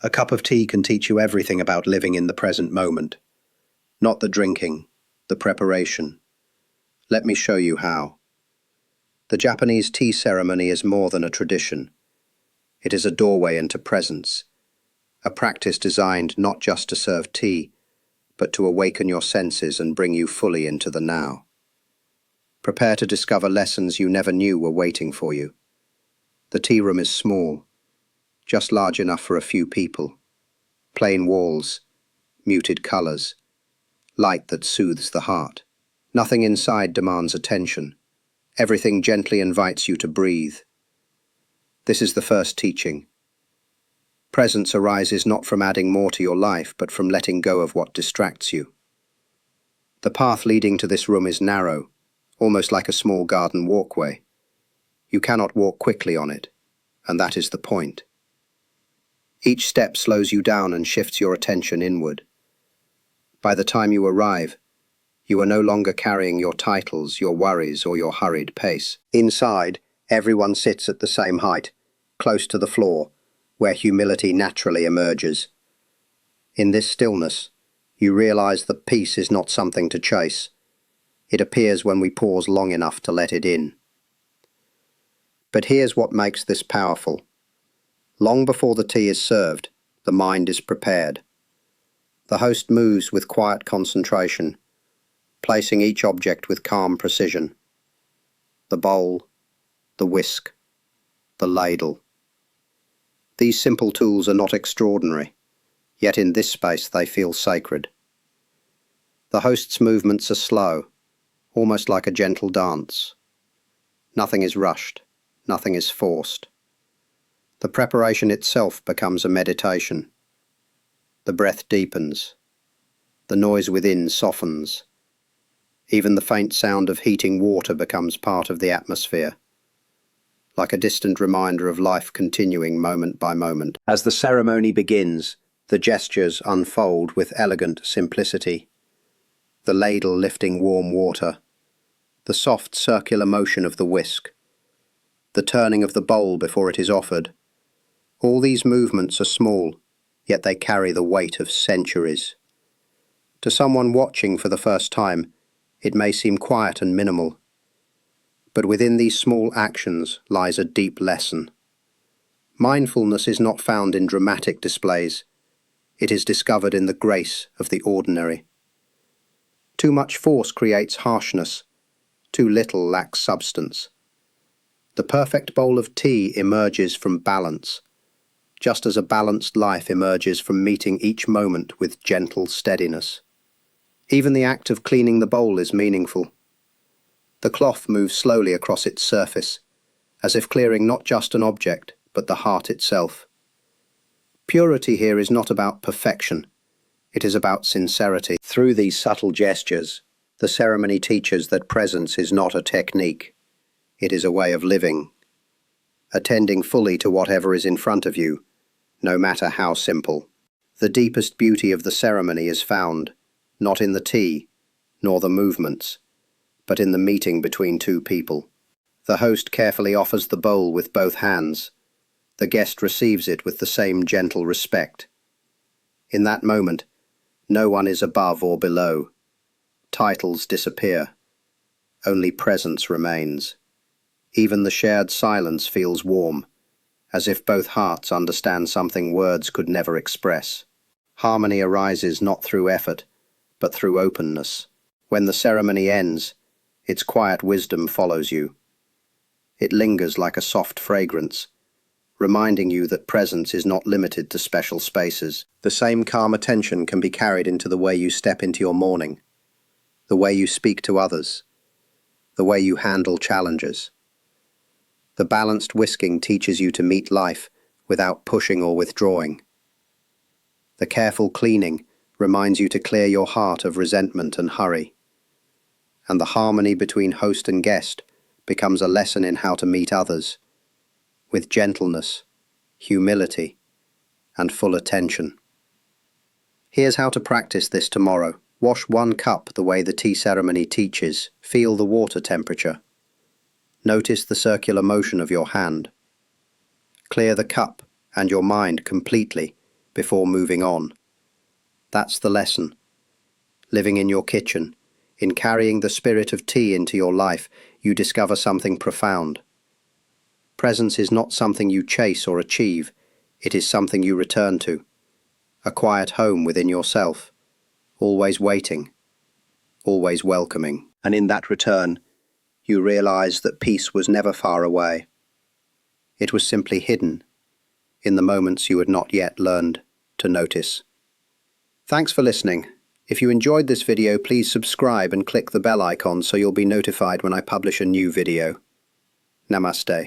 A cup of tea can teach you everything about living in the present moment. Not the drinking, the preparation. Let me show you how. The Japanese tea ceremony is more than a tradition. It is a doorway into presence, a practice designed not just to serve tea, but to awaken your senses and bring you fully into the now. Prepare to discover lessons you never knew were waiting for you. The tea room is small, just large enough for a few people. Plain walls, muted colors, light that soothes the heart. Nothing inside demands attention. Everything gently invites you to breathe. This is the first teaching. Presence arises not from adding more to your life, but from letting go of what distracts you. The path leading to this room is narrow, almost like a small garden walkway. You cannot walk quickly on it, and that is the point. Each step slows you down and shifts your attention inward. By the time you arrive, you are no longer carrying your titles, your worries, or your hurried pace. Inside, everyone sits at the same height, close to the floor, where humility naturally emerges. In this stillness, you realize that peace is not something to chase. It appears when we pause long enough to let it in. But here's what makes this powerful. Long before the tea is served, the mind is prepared. The host moves with quiet concentration, placing each object with calm precision. The bowl, the whisk, the ladle. These simple tools are not extraordinary, yet in this space they feel sacred. The host's movements are slow, almost like a gentle dance. Nothing is rushed, nothing is forced. The preparation itself becomes a meditation. The breath deepens. The noise within softens. Even the faint sound of heating water becomes part of the atmosphere, like a distant reminder of life continuing moment by moment. As the ceremony begins, the gestures unfold with elegant simplicity. The ladle lifting warm water, the soft circular motion of the whisk, the turning of the bowl before it is offered. All these movements are small, yet they carry the weight of centuries. To someone watching for the first time, it may seem quiet and minimal. But within these small actions lies a deep lesson. Mindfulness is not found in dramatic displays. It is discovered in the grace of the ordinary. Too much force creates harshness. Too little lacks substance. The perfect bowl of tea emerges from balance, just as a balanced life emerges from meeting each moment with gentle steadiness. Even the act of cleaning the bowl is meaningful. The cloth moves slowly across its surface, as if clearing not just an object, but the heart itself. Purity here is not about perfection. It is about sincerity. Through these subtle gestures, the ceremony teaches that presence is not a technique. It is a way of living. Attending fully to whatever is in front of you, no matter how simple. The deepest beauty of the ceremony is found, not in the tea, nor the movements, but in the meeting between two people. The host carefully offers the bowl with both hands. The guest receives it with the same gentle respect. In that moment, no one is above or below. Titles disappear. Only presence remains. Even the shared silence feels warm, as if both hearts understand something words could never express. Harmony arises not through effort, but through openness. When the ceremony ends, its quiet wisdom follows you. It lingers like a soft fragrance, reminding you that presence is not limited to special spaces. The same calm attention can be carried into the way you step into your morning, the way you speak to others, the way you handle challenges. The balanced whisking teaches you to meet life without pushing or withdrawing. The careful cleaning reminds you to clear your heart of resentment and hurry. And the harmony between host and guest becomes a lesson in how to meet others, with gentleness, humility, and full attention. Here's how to practice this tomorrow. Wash 1 cup the way the tea ceremony teaches. Feel the water temperature. Notice the circular motion of your hand. Clear the cup and your mind completely, before moving on. That's the lesson. Living in your kitchen, in carrying the spirit of tea into your life, you discover something profound. Presence is not something you chase or achieve, it is something you return to. A quiet home within yourself, always waiting, always welcoming. And in that return, you realize that peace was never far away. It was simply hidden, in the moments you had not yet learned to notice. Thanks for listening. If you enjoyed this video, please subscribe and click the bell icon so you'll be notified when I publish a new video. Namaste.